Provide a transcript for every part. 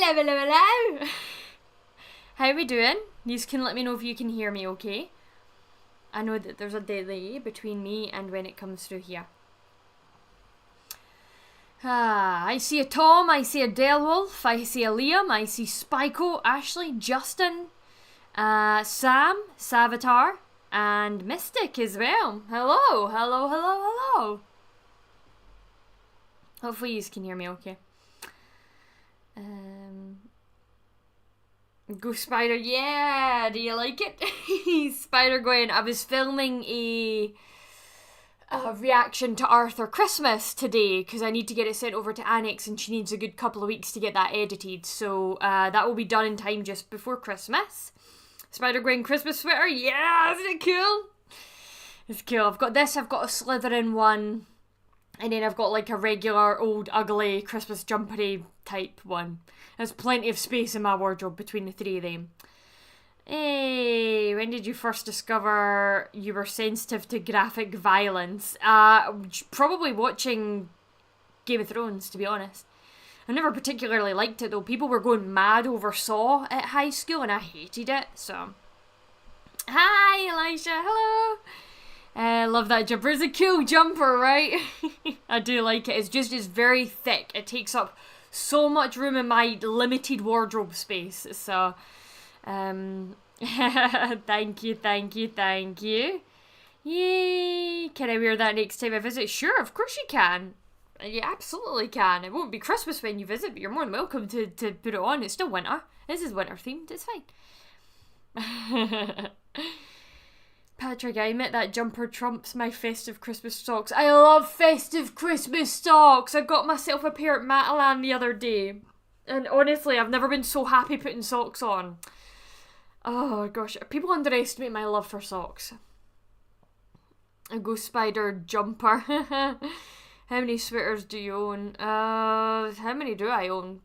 Hello. How are we doing? You can let me know if you can hear me okay. I know that there's a delay between me and when it comes through here. I see a Tom, I see a Delwolf, I see a Liam, I see Spyco, Ashley, Justin, Sam, Savitar, and Mystic as well. Hello. Hopefully you can hear me okay. Go Spider, yeah, do you like it? Spider-Gwen, I was filming a reaction to Arthur Christmas today because I need to get it sent over to Annex and she needs a good couple of weeks to get that edited, so that will be done in time just before Christmas. Spider-Gwen Christmas sweater, yeah, isn't it cool? It's cool. I've got this, I've got a Slytherin one, and then I've got like a regular old ugly Christmas jumpery type one. There's plenty of space in my wardrobe between the three of them. Hey, when did you first discover you were sensitive to graphic violence? Probably watching Game of Thrones, to be honest. I never particularly liked it though. People were going mad over Saw at high school and I hated it, so. Hi, Elisha, hello. Love that jumper. It's a cool jumper, right? I do like it. It's very thick. It takes up so much room in my limited wardrobe space, so. Thank you. Yay! Can I wear that next time I visit? Sure, of course you can. You absolutely can. It won't be Christmas when you visit, but you're more than welcome to put it on. It's still winter. This is winter themed. It's fine. Patrick, I admit that jumper trumps my festive Christmas socks. I love festive Christmas socks. I got myself a pair at Matalan the other day. And honestly, I've never been so happy putting socks on. Oh gosh, people underestimate my love for socks. A Ghost Spider jumper. How many sweaters do you own? How many do I own?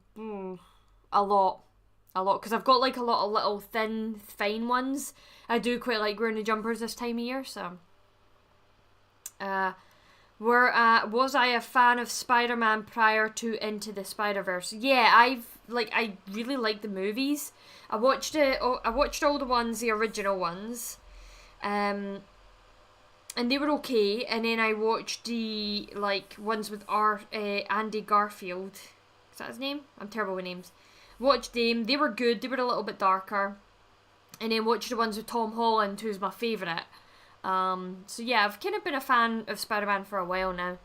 A lot, because I've got like a lot of little thin, fine ones. I do quite like wearing the jumpers this time of year, so. Was I a fan of Spider-Man prior to Into the Spider-Verse? Yeah, I really like the movies. I watched all the ones, the original ones. And they were okay, and then I watched the, ones with Andy Garfield. Is that his name? I'm terrible with names. Watched them, they were good, they were a little bit darker. And then watched the ones with Tom Holland, who's my favourite. So yeah, I've kind of been a fan of Spider-Man for a while now.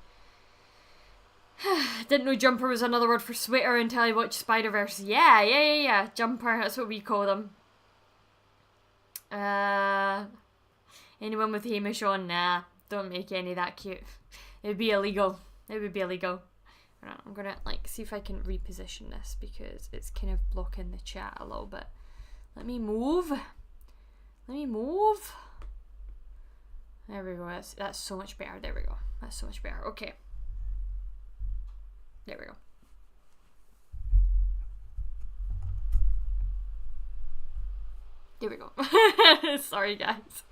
Didn't know jumper was another word for sweater until I watched Spider-Verse. Yeah, jumper, that's what we call them. Anyone with Hamish on? Nah, don't make any that cute. It would be illegal. Right, I'm gonna see if I can reposition this because it's kind of blocking the chat a little bit. Let me move. There we go. That's so much better. There we go. That's so much better. Okay. There we go. Sorry, guys.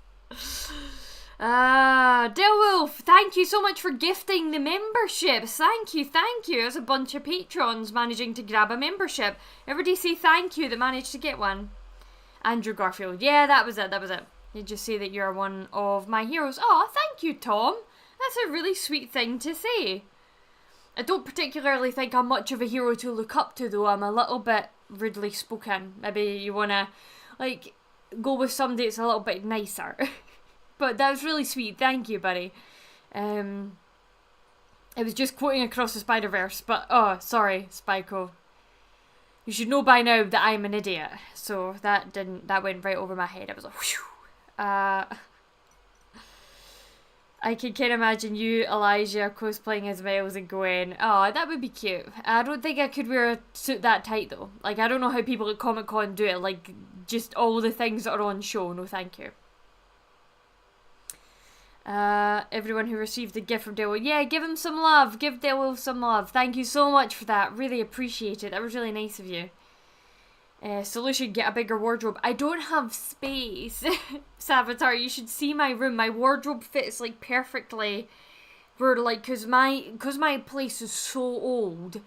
Delwolf, thank you so much for gifting the memberships. Thank you. There's a bunch of patrons managing to grab a membership. Everybody say thank you that managed to get one. Andrew Garfield, yeah, that was it. You just say that you're one of my heroes. Oh, thank you, Tom. That's a really sweet thing to say. I don't particularly think I'm much of a hero to look up to, though. I'm a little bit rudely spoken. Maybe you wanna go with somebody that's a little bit nicer. But that was really sweet. Thank you, buddy. I was just quoting Across the Spider-Verse, but sorry, Spyco. You should know by now that I'm an idiot. So that went right over my head. I was like, whew. I can kind of imagine you, Elijah, cosplaying as Miles and Gwen. Oh, that would be cute. I don't think I could wear a suit that tight though. I don't know how people at Comic Con do it. Just all the things that are on show. No, thank you. Everyone who received the gift from Delwolf. Yeah, give him some love. Give Delwolf some love. Thank you so much for that. Really appreciate it. That was really nice of you. Solution, get a bigger wardrobe. I don't have space. Savitar, you should see my room. My wardrobe fits perfectly. Cause my place is so old.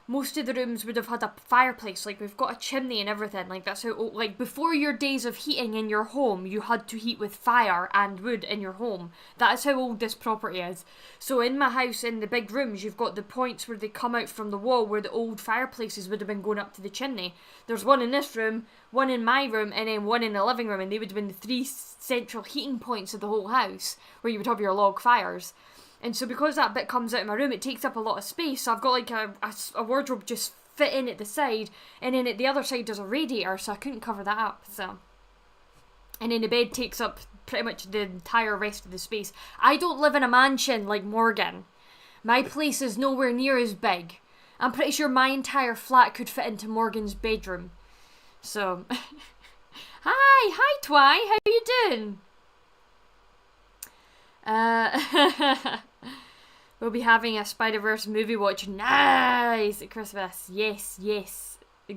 most of the rooms would have had a fireplace. Like, we've got a chimney and everything. Like, that's how, like, before your days of heating in your home, you had to heat with fire and wood in your home. That is how old this property is. So in my house, in the big rooms, you've got the points where they come out from the wall where the old fireplaces would have been going up to the chimney. There's one in this room, one in my room, and then one in the living room, and they would have been the 3 central heating points of the whole house where you would have your log fires. And so because that bit comes out of my room, it takes up a lot of space. So I've got like a wardrobe just fit in at the side. And then at the other side there's a radiator, so I couldn't cover that up. So, and then the bed takes up pretty much the entire rest of the space. I don't live in a mansion like Morgan. My place is nowhere near as big. I'm pretty sure my entire flat could fit into Morgan's bedroom. So, hi Twy, how you doing? We'll be having a Spider-Verse movie watch. Nice! At Christmas. Yes.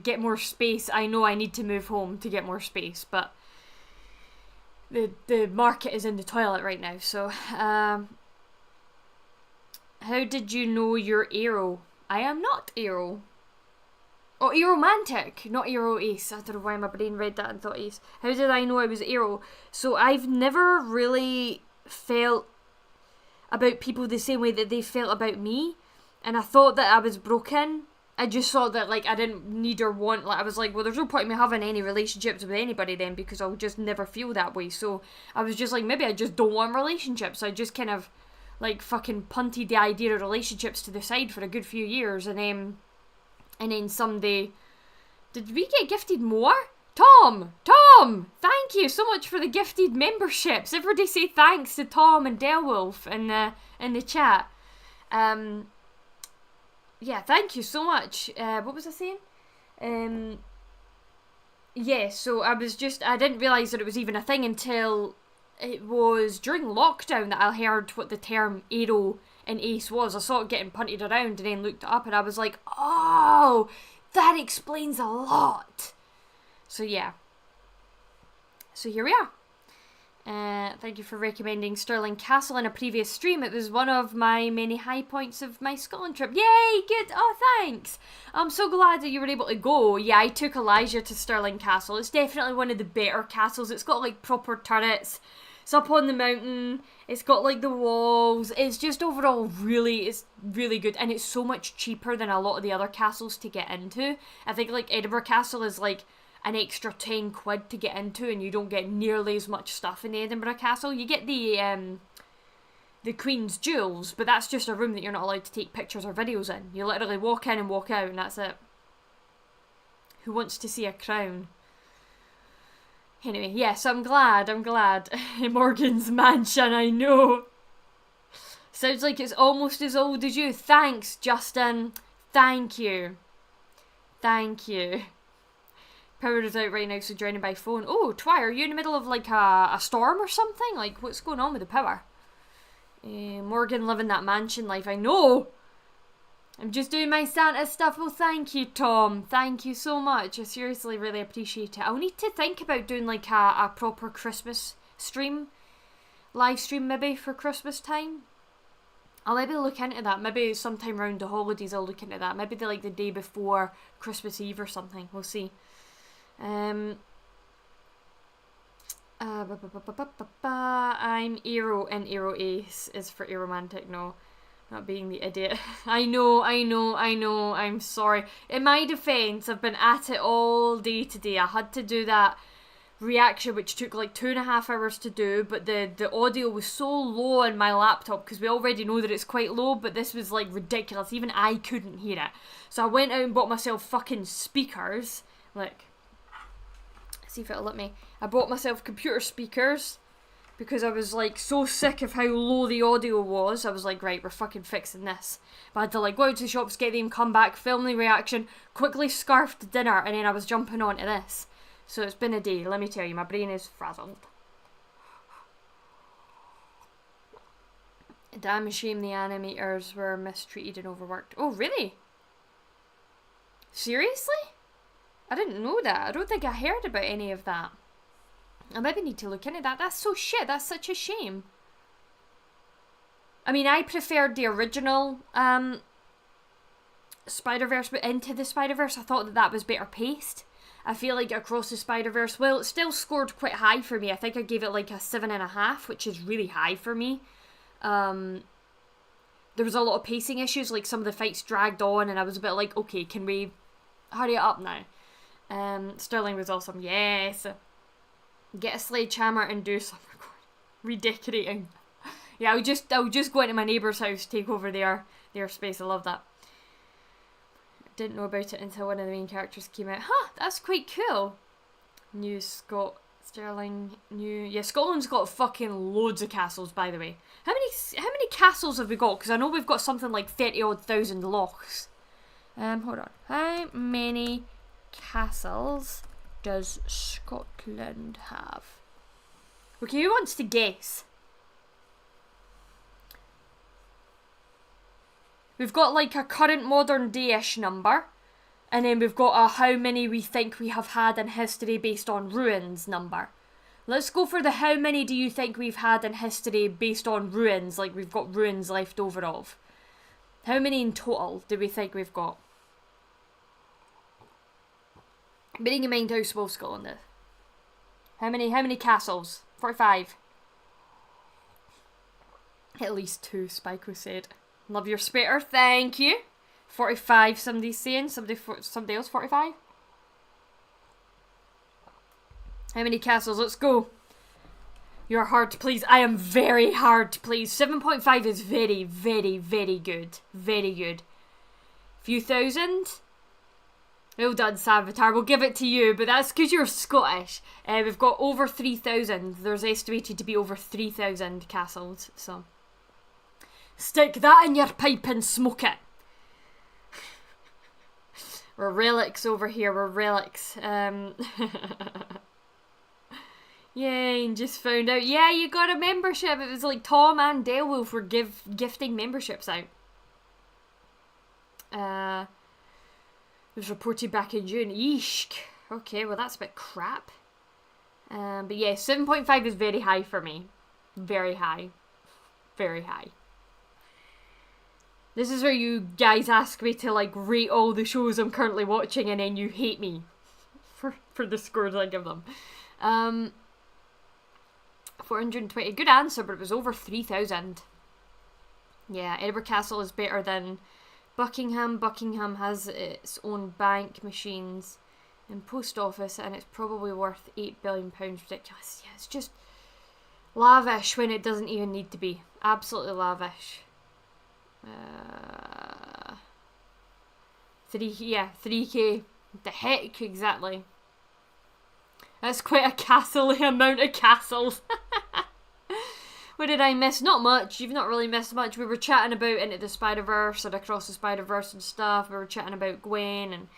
Get more space. I know I need to move home to get more space, but the market is in the toilet right now, so how did you know you're Aero? I am not Aero. Oh, Aeromantic, not Aero Ace. I don't know why my brain read that and thought Ace. How did I know I was Aero? So I've never really felt about people the same way that they felt about me, and I thought that I was broken. I just thought that, like, I didn't need or want, like, I was like, well, there's no point in me having any relationships with anybody then, because I'll just never feel that way. So I was just like, maybe I just don't want relationships. So I just kind of like fucking punted the idea of relationships to the side for a good few years, and then someday, did we get gifted more? Tom, thank you so much for the gifted memberships. Everybody say thanks to Tom and Delwolf in the chat. Yeah, thank you so much. What was I saying? Yeah, so I didn't realise that it was even a thing until it was during lockdown that I heard what the term Aero and Ace was. I saw it getting punted around and then looked it up, and I was like, oh, that explains a lot. So yeah. So here we are. Thank you for recommending Stirling Castle in a previous stream. It was one of my many high points of my Scotland trip. Yay, good. Oh, thanks. I'm so glad that you were able to go. Yeah, I took Elijah to Stirling Castle. It's definitely one of the better castles. It's got like proper turrets. It's up on the mountain. It's got like the walls. It's just overall it's really good. And it's so much cheaper than a lot of the other castles to get into. I think like Edinburgh Castle is like an extra 10 quid to get into, and you don't get nearly as much stuff in the Edinburgh Castle. You get the Queen's Jewels, but that's just a room that you're not allowed to take pictures or videos in. You literally walk in and walk out, and that's it. Who wants to see a crown? Anyway, yes, I'm glad. Morgan's mansion, I know. Sounds like it's almost as old as you. Thanks, Justin. Thank you. Power is out right now, so joining by phone. Oh, Twy, are you in the middle of like a storm or something? Like, what's going on with the power? Morgan living that mansion life. I know. I'm just doing my Santa stuff. Well, thank you, Tom. Thank you so much. I seriously really appreciate it. I'll need to think about doing like a proper Christmas stream. Live stream maybe for Christmas time. I'll maybe look into that. Maybe sometime around the holidays I'll look into that. Maybe the day before Christmas Eve or something. We'll see. I'm Aero, and Aero Ace is for Aeromantic. No, not being the idiot. I know, I'm sorry. In my defence, I've been at it all day today. I had to do that reaction which took like 2.5 hours to do, but the audio was so low on my laptop, because we already know that it's quite low, but this was like ridiculous. Even I couldn't hear it. So I went out and bought myself fucking speakers. Like, see if it'll let me. I bought myself computer speakers because I was like so sick of how low the audio was. I was like, right, we're fucking fixing this. But I had to like go out to the shops, get them, come back, film the reaction, quickly scarf to dinner, and then I was jumping onto this. So it's been a day, let me tell you, my brain is frazzled. Damn shame the animators were mistreated and overworked. Oh, really? Seriously? I didn't know that. I don't think I heard about any of that. I maybe need to look into that. That's so shit. That's such a shame. I mean, I preferred the original Spider-Verse, but Into the Spider-Verse, I thought that was better paced. I feel like Across the Spider-Verse, well, it still scored quite high for me. I think I gave it like a 7.5, which is really high for me. There was a lot of pacing issues, like some of the fights dragged on, and I was a bit like, okay, can we hurry it up now? Sterling was awesome. Yes. Get a sledgehammer and do some redecorating. Yeah, I would just go into my neighbour's house, take over their space. I love that. Didn't know about it until one of the main characters came out. Huh, that's quite cool. New Sterling. Yeah, Scotland's got fucking loads of castles, by the way. How many castles have we got? Because I know we've got something like 30,000 lochs. Hold on. How many castles does Scotland have? Okay, who wants to guess? We've got like a current modern day-ish number, and then we've got a how many we think we have had in history based on ruins number. Let's go for the how many do you think we've had in history based on ruins, like we've got ruins left over of. How many in total do we think we've got? Bearing in mind how small Scotland is. How many castles? 45. At least 2, Spike was said. Love your spitter, thank you. 45, somebody's saying. Somebody else, 45? How many castles? Let's go. You're hard to please. I am very hard to please. 7.5 is very, very, very good. Very good. Few thousand? Well done, Savitar. We'll give it to you, but that's because you're Scottish. We've got over 3,000. There's estimated to be over 3,000 castles, so... Stick that in your pipe and smoke it. We're relics over here, we're relics. Yay, and just found out. Yeah, you got a membership. It was like Tom and Delwolf were gifting memberships out. It was reported back in June. Eesh. Okay, well that's a bit crap. But yeah, 7.5 is very high for me. Very high. Very high. This is where you guys ask me to like rate all the shows I'm currently watching and then you hate me for the scores I give them. 420. Good answer, but it was over 3,000. Yeah, Edinburgh Castle is better than Buckingham. Buckingham has its own bank machines and post office, and it's probably worth £8 billion. Ridiculous. Yeah, it's just lavish when it doesn't even need to be. Absolutely lavish. 3k. The heck, exactly. That's quite a castle-y amount of castles. What did I miss? Not much. You've not really missed much. We were chatting about Into the Spider-Verse and Across the Spider-Verse and stuff. We were chatting about Gwen and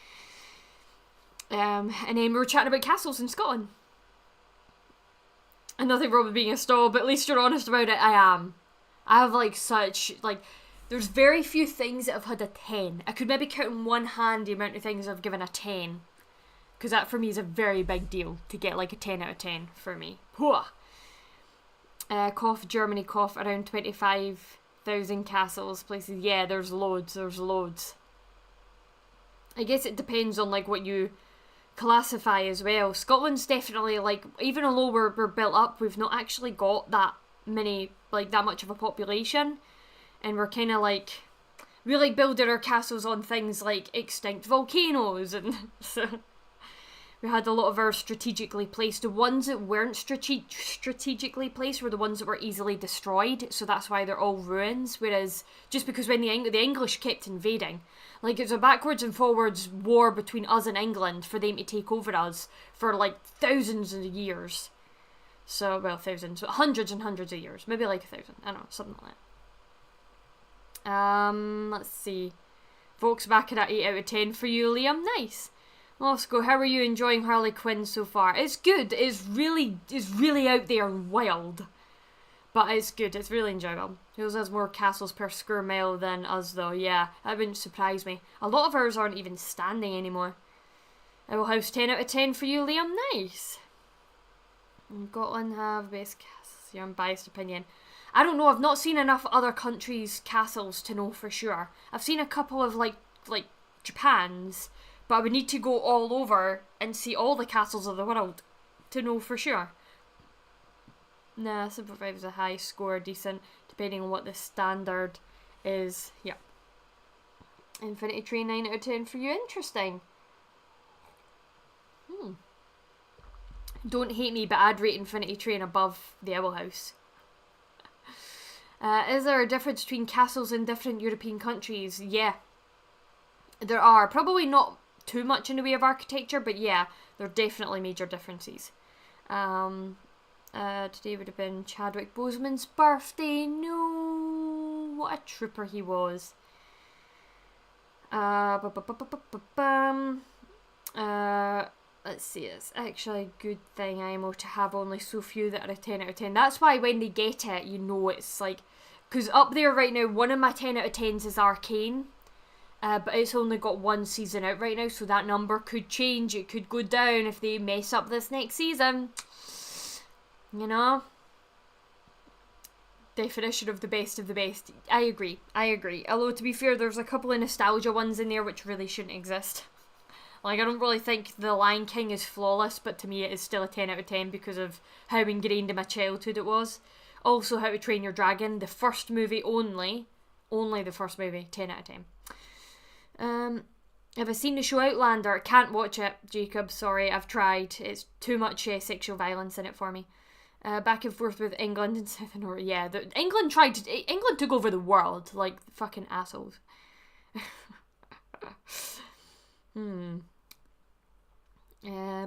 then we were chatting about castles in Scotland. And nothing wrong with being a stall, but at least you're honest about it. I am. I have there's very few things that have had a 10. I could maybe count in one hand the amount of things I've given a 10. Because that for me is a very big deal to get like a 10 out of 10 for me. Cough, Germany, cough, around 25,000 castles, places. Yeah, there's loads. I guess it depends on like what you classify as well. Scotland's definitely like, even although we're built up, we've not actually got that many, like that much of a population. And we're kind of like, we like building our castles on things like extinct volcanoes, and so we had a lot of our strategically placed. The ones that weren't strategically placed were the ones that were easily destroyed, so that's why they're all ruins. Whereas, just because when the English kept invading, like it was a backwards and forwards war between us and England for them to take over us for like thousands of years. So, well, thousands, but hundreds and hundreds of years, maybe like 1,000. I don't know, something like that. Let's see. Volkswagen at 8 out of 10 for you, Liam. Nice. Moscow, how are you enjoying Harley Quinn so far? It's good. It's really out there and wild. But it's good. It's really enjoyable. Yours has more castles per square mile than us, though. Yeah, that wouldn't surprise me. A lot of ours aren't even standing anymore. Owl House 10 out of 10 for you, Liam. Nice. Scotland have best castles. Your unbiased opinion. I don't know, I've not seen enough other countries' castles to know for sure. I've seen a couple of like Japan's, but I would need to go all over and see all the castles of the world to know for sure. Nah, 7.5 is a high score, decent, depending on what the standard is. Yeah. Infinity Train 9 out of 10 for you. Interesting. Don't hate me, but I'd rate Infinity Train above The Owl House. Is there a difference between castles in different European countries? Yeah. There are. Probably not too much in the way of architecture, but yeah, there are definitely major differences. Today would have been Chadwick Boseman's birthday. No, what a trooper he was. Let's see, it's actually a good thing IMO to have only so few that are a 10 out of 10. That's why when they get it, you know it's like... Because up there right now, one of my 10 out of 10s is Arcane. But it's only got one season out right now, so that number could change. It could go down if they mess up this next season. You know? Definition of the best of the best. I agree. Although, to be fair, there's a couple of nostalgia ones in there which really shouldn't exist. Like, I don't really think The Lion King is flawless, but to me it is still a 10 out of 10 because of how ingrained in my childhood it was. Also, How to Train Your Dragon, the first movie only the first movie, 10 out of 10. Have I seen the show Outlander? Can't watch it, Jacob, sorry, I've tried. It's too much sexual violence in it for me. Back and forth with England and Southern Norway. Yeah, England took over the world, like fucking assholes.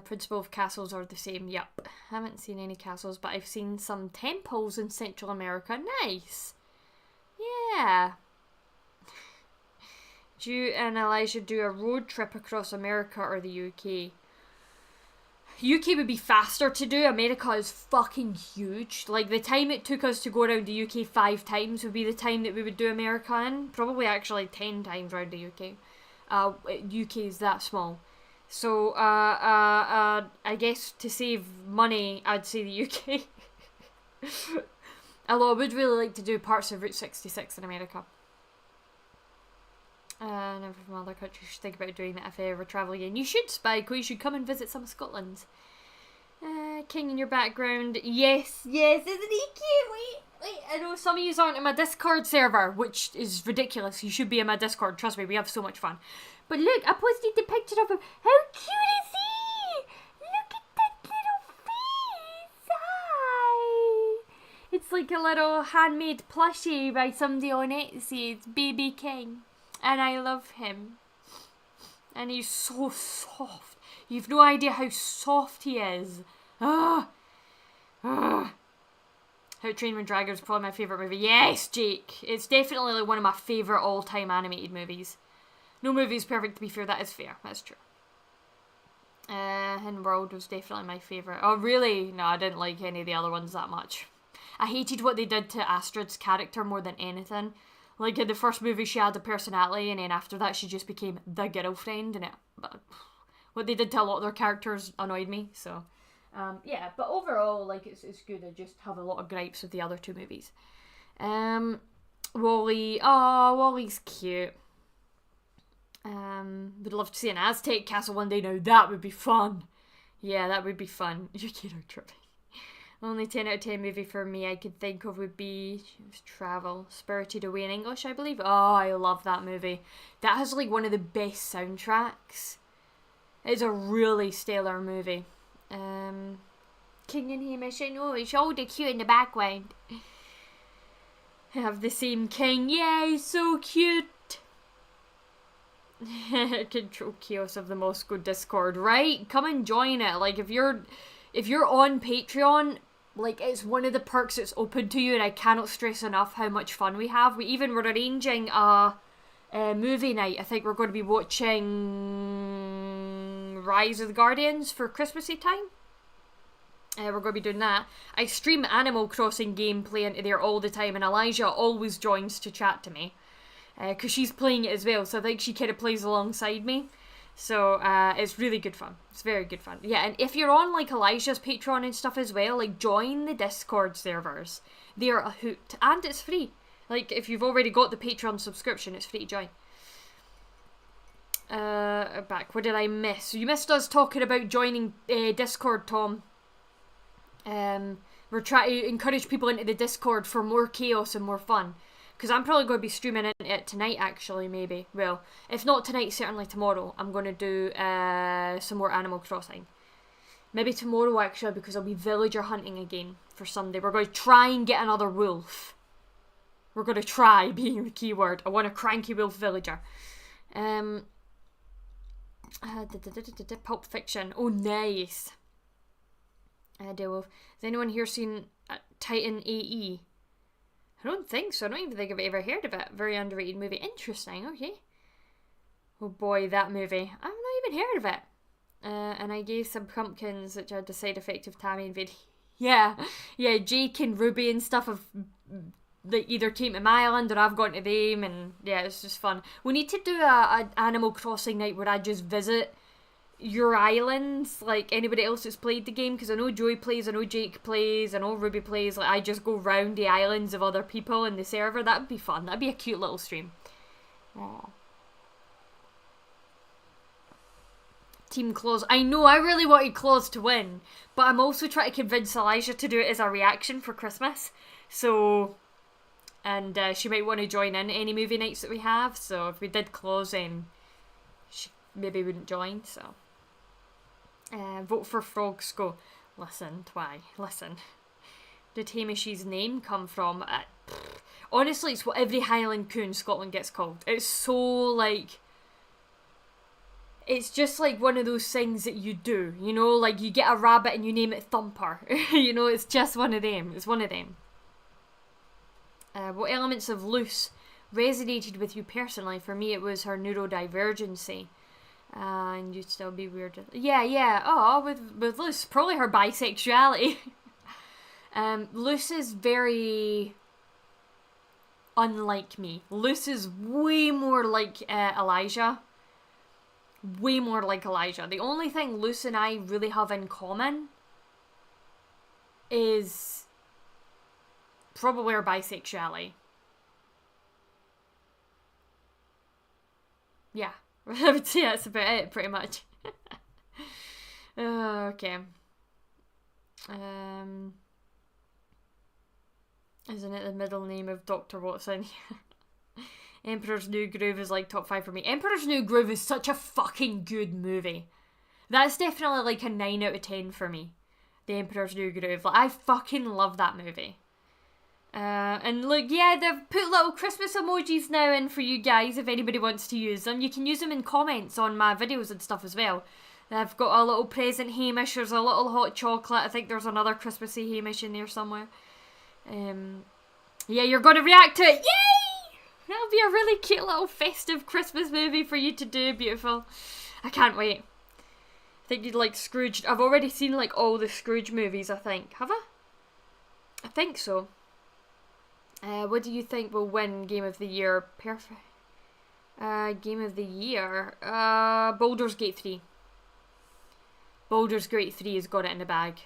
Principle of castles are the same. Yep. Haven't seen any castles, but I've seen some temples in Central America. Nice. Yeah. Do you and Elijah do a road trip across America or the UK? UK would be faster to do. America is fucking huge. Like, the time it took us to go around the UK 5 times would be the time that we would do America in. Probably actually 10 times around the UK. UK is that small. So, I guess to save money, I'd say the UK. Although I would really like to do parts of Route 66 in America. Never from other countries should think about doing that if I ever travel again. You should, Spike, you should come and visit some of Scotland. King in your background. Yes, isn't he cute? Wait, I know some of you aren't in my Discord server, which is ridiculous. You should be in my Discord, trust me, we have so much fun. But look, I posted the picture of him. How cute is he? Look at that little face. Hi. It's like a little handmade plushie by somebody on Etsy. It's Baby King. And I love him. And he's so soft. You've no idea how soft he is. How to Train Your Dragon is probably my favourite movie. Yes, Jake. It's definitely like one of my favourite all-time animated movies. No movie is perfect, to be fair. That is fair. That's true. Hidden World was definitely my favourite. Oh, really? No, I didn't like any of the other ones that much. I hated what they did to Astrid's character more than anything. Like, in the first movie, she had a personality, and then after that, she just became the girlfriend, and what they did to a lot of their characters annoyed me, so... yeah, but overall, like, it's good. I just have a lot of gripes with the other two movies. Wall-E. Oh, Wall-E's cute. Would love to see an Aztec castle one day now. That would be fun. Yeah, that would be fun. You're cute, tripping. Only 10 out of 10 movie for me I could think of would be Travel. Spirited Away in English, I believe. Oh, I love that movie. That has, like, one of the best soundtracks. It's a really stellar movie. King and Hamish, I know, it's all the cute in the background. I have the same king. Yeah, he's so cute. Control Chaos of the Moscow Discord, right? Come and join it. Like, if you're on Patreon, like, it's one of the perks that's open to you, and I cannot stress enough how much fun we have. We even were arranging a movie night. I think we're going to be watching Rise of the Guardians for Christmassy time. We're going to be doing that. I stream Animal Crossing gameplay into there all the time, and Elijah always joins to chat to me. Because she's playing it as well, so I think she kind of plays alongside me. So, it's really good fun. It's very good fun. Yeah, and if you're on, like, Elijah's Patreon and stuff as well, like, join the Discord servers. They're a hoot. And it's free. Like, if you've already got the Patreon subscription, it's free to join. Back. What did I miss? You missed us talking about joining Discord, Tom. We're trying to encourage people into the Discord for more chaos and more fun. Because I'm probably going to be streaming into it tonight, actually, maybe. Well, if not tonight, certainly tomorrow. I'm going to do some more Animal Crossing. Maybe tomorrow, actually, because I'll be villager hunting again for Sunday. We're going to try and get another wolf. We're going to try, being the key word. I want a cranky wolf villager. Pulp Fiction. Oh, nice. Has anyone here seen Titan AE? I don't think so. I don't even think I've ever heard of it. Very underrated movie. Interesting. Okay. Oh boy, that movie. I've not even heard of it. And I gave some pumpkins which had the side effect of Tammy and Vid. Yeah, Jake and Ruby and stuff have they either came to my island or I've gone to them, and yeah, it's just fun. We need to do a Animal Crossing night where I just visit your islands, like anybody else that's played the game, because I know Joey plays, I know Jake plays, I know Ruby plays. Like, I just go round the islands of other people in the server. That'd be fun. That'd be a cute little stream. Aww. Team Claus. I know, I really wanted Claus to win, but I'm also trying to convince Elijah to do it as a reaction for Christmas. So, and she might want to join in any movie nights that we have. So if we did Claus, then she maybe wouldn't join. So, vote for Frogs. Go. Listen, Twy. Listen. Did Hamish's name come from? Honestly, it's what every Highland Coo in Scotland gets called. It's so like. It's just like one of those things that you do, you know, like you get a rabbit and you name it Thumper. You know, it's just one of them. It's one of them. What elements of Luce resonated with you personally? For me, it was her neurodivergency. And you'd still be weird. Yeah. Oh, with Luce, probably her bisexuality. Luce is very unlike me. Luce is way more like Elijah. Way more like Elijah. The only thing Luce and I really have in common is probably our bisexuality. Yeah, I would say that's about it, pretty much. Okay. Isn't it the middle name of Dr. Watson? Emperor's New Groove is like top 5 for me. Emperor's New Groove is such a fucking good movie. That's definitely like a 9 out of 10 for me. The Emperor's New Groove. Like, I fucking love that movie. And look, yeah, they've put little Christmas emojis now in for you guys if anybody wants to use them. You can use them in comments on my videos and stuff as well. I've got a little present Hamish. There's a little hot chocolate. I think there's another Christmassy Hamish in there somewhere. Yeah, you're going to react to it. Yay! That'll be a really cute little festive Christmas movie for you to do. Beautiful. I can't wait. I think you'd like Scrooge. I've already seen like all the Scrooge movies, I think. Have I? I think so. What do you think will win Game of the Year? Perfect. Game of the Year. Baldur's Gate 3. Baldur's Gate 3 has got it in the bag.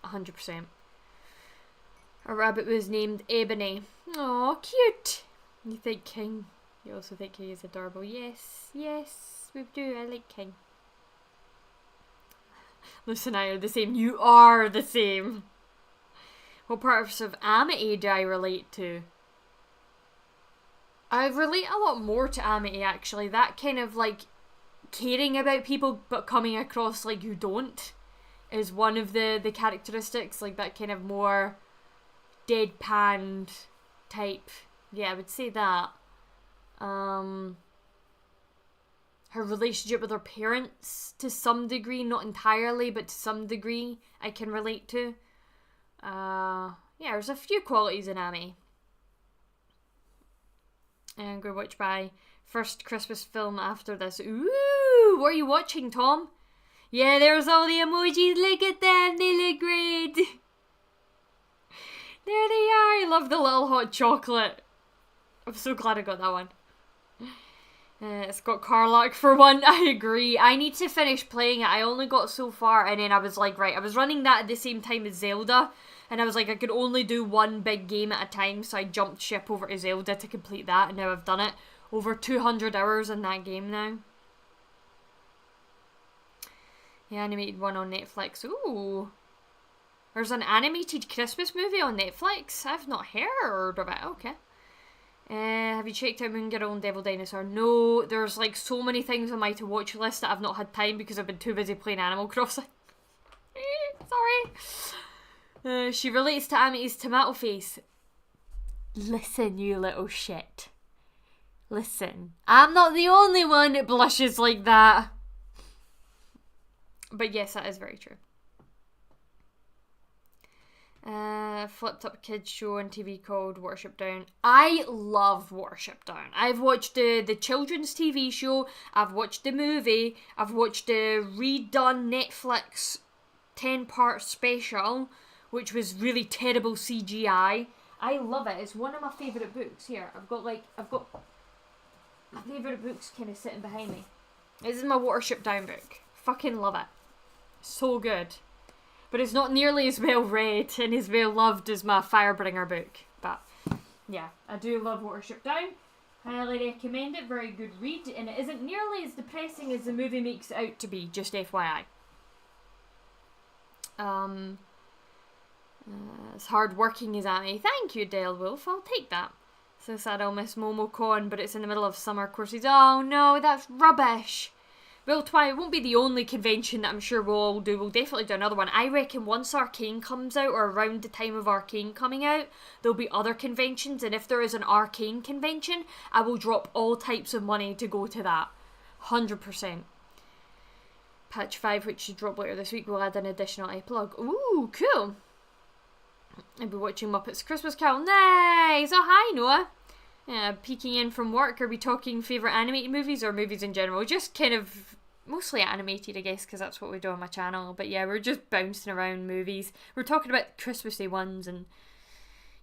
100%. A rabbit was named Ebony. Aw, cute. You think King. You also think he is adorable. Yes, we do. I like King. Luce and I are the same. You are the same. What parts of Amity do I relate to? I relate a lot more to Amity, actually. That kind of like caring about people but coming across like you don't is one of the characteristics. Like that kind of more deadpanned type. Yeah, I would say that. Her relationship with her parents, to some degree, not entirely, but to some degree, I can relate to. Yeah, there's a few qualities in Amy. And go watch my first Christmas film after this. Ooh, what are you watching, Tom? Yeah, there's all the emojis. Look at them, they look great. There they are. I love the little hot chocolate. I'm so glad I got that one. It's got Carlac for one. I agree. I need to finish playing it. I only got so far and then I was like, right, I was running that at the same time as Zelda. And I was like, I could only do one big game at a time. So I jumped ship over to Zelda to complete that. And now I've done it. Over 200 hours in that game now. The animated one on Netflix. Ooh. There's an animated Christmas movie on Netflix. I've not heard of it. Okay. Have you checked out Moon Girl and Devil Dinosaur? No, there's like so many things on my to watch list that I've not had time because I've been too busy playing Animal Crossing. Sorry. She relates to Amity's tomato face. Listen, you little shit. Listen. I'm not the only one that blushes like that. But yes, that is very true. Flipped up kids show on TV called Watership Down. I love Watership Down. I've watched the children's TV show. I've watched the movie. I've watched the redone Netflix 10-part special, which was really terrible CGI. I love it. It's one of my favourite books. Here, I've got my favourite books kind of sitting behind me. This is my Watership Down book. Fucking love it. So good. But it's not nearly as well read and as well loved as my Firebringer book. But yeah, I do love Watership Down. Highly recommend it. Very good read. And it isn't nearly as depressing as the movie makes it out to be. Just FYI. As hard working as Annie. Thank you, Dale Wolf. I'll take that. So sad I'll miss MomoCon, but it's in the middle of summer courses. Oh no, that's rubbish. Well, it won't be the only convention that I'm sure we'll all do. We'll definitely do another one. I reckon once Arcane comes out, or around the time of Arcane coming out, there'll be other conventions. And if there is an Arcane convention, I will drop all types of money to go to that. 100%. Patch 5, which should drop later this week, will add an additional epilogue. Ooh, cool. I'll be watching Muppets Christmas Carol. Nice! Oh, hi, Noah. Peeking in from work. Are we talking favourite animated movies or movies in general? Just kind of mostly animated, I guess, because that's what we do on my channel. But yeah, we're just bouncing around movies. We're talking about Christmassy ones, and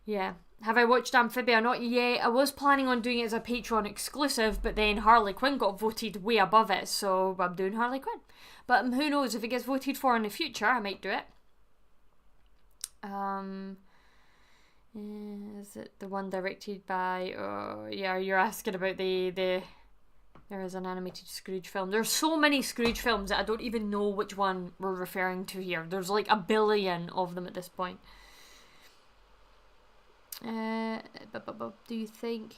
yeah. Have I watched Amphibia? Not yet. I was planning on doing it as a Patreon exclusive, but then Harley Quinn got voted way above it, so I'm doing Harley Quinn. But who knows, if it gets voted for in the future, I might do it. Is it the one directed by... Oh, yeah, you're asking about the... There is an animated Scrooge film. There's so many Scrooge films that I don't even know which one we're referring to here. There's like a billion of them at this point. Do you think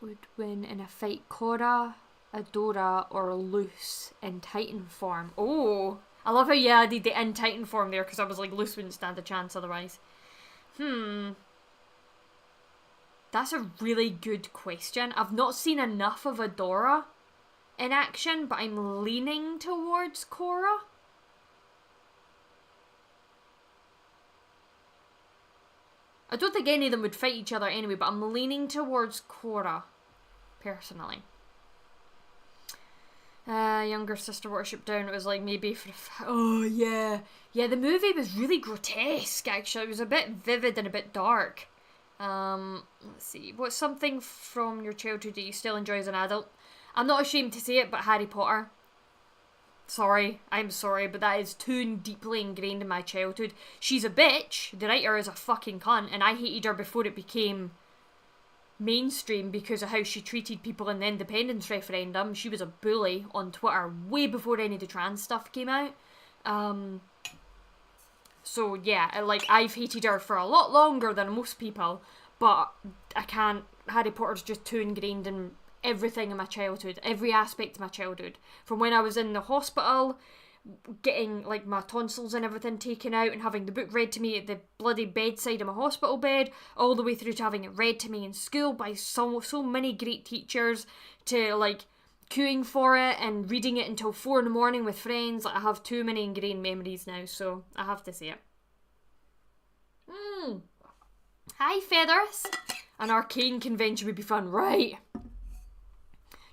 would win in a fight Korra, Adora, or Luce in Titan form? Oh, I love how you added the in Titan form there, because I was like, Luce wouldn't stand a chance otherwise. That's a really good question. I've not seen enough of Adora in action, but I'm leaning towards Korra. I don't think any of them would fight each other anyway, but I'm leaning towards Korra, personally. Younger sister Watership Down, it was like maybe for... Oh, yeah. Yeah, the movie was really grotesque, actually. It was a bit vivid and a bit dark. Let's see. What's something from your childhood that you still enjoy as an adult? I'm not ashamed to say it, but Harry Potter. Sorry, I'm sorry, but that is too deeply ingrained in my childhood. She's a bitch. The writer is a fucking cunt, and I hated her before it became mainstream because of how she treated people in the independence referendum. She was a bully on Twitter way before any of the trans stuff came out. So yeah, I've hated her for a lot longer than most people, but I can't. Harry Potter's just too ingrained in everything in my childhood, every aspect of my childhood. From when I was in the hospital, getting like my tonsils and everything taken out and having the book read to me at the bloody bedside of my hospital bed, all the way through to having it read to me in school by so many great teachers, to like queuing for it and reading it until 4 a.m. with friends. Like, I have too many ingrained memories now, so I have to say it. Hi Feathers! An Arcane convention would be fun, right?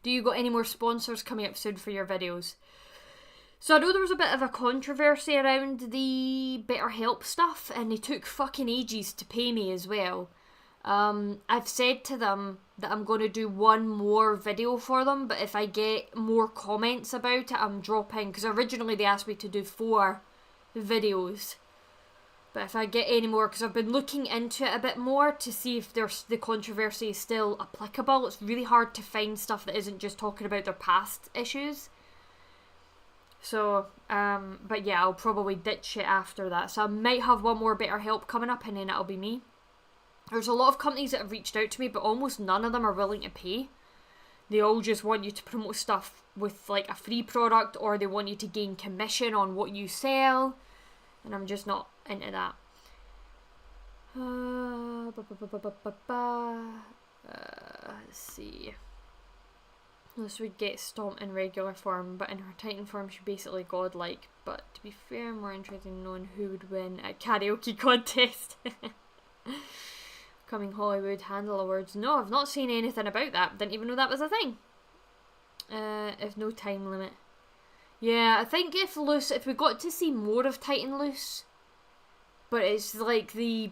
Do you got any more sponsors coming up soon for your videos? So I know there was a bit of a controversy around the BetterHelp stuff, and they took fucking ages to pay me as well. I've said to them that I'm going to do one more video for them, but if I get more comments about it, I'm dropping, because originally they asked me to do 4 videos. But if I get any more, because I've been looking into it a bit more to see if the controversy is still applicable. It's really hard to find stuff that isn't just talking about their past issues. So, but yeah, I'll probably ditch it after that. So I might have one more BetterHelp coming up, and then it'll be me. There's a lot of companies that have reached out to me, but almost none of them are willing to pay. They all just want you to promote stuff with like a free product, or they want you to gain commission on what you sell, and I'm just not into that. Let's see. This would get stomped in regular form, but in her Titan form she's basically godlike. But to be fair, I'm more interested in knowing who would win a karaoke contest. Coming Hollywood Handle Awards. No, I've not seen anything about that. Didn't even know that was a thing. If no time limit. Yeah, I think if we got to see more of Titan Loose, but it's like I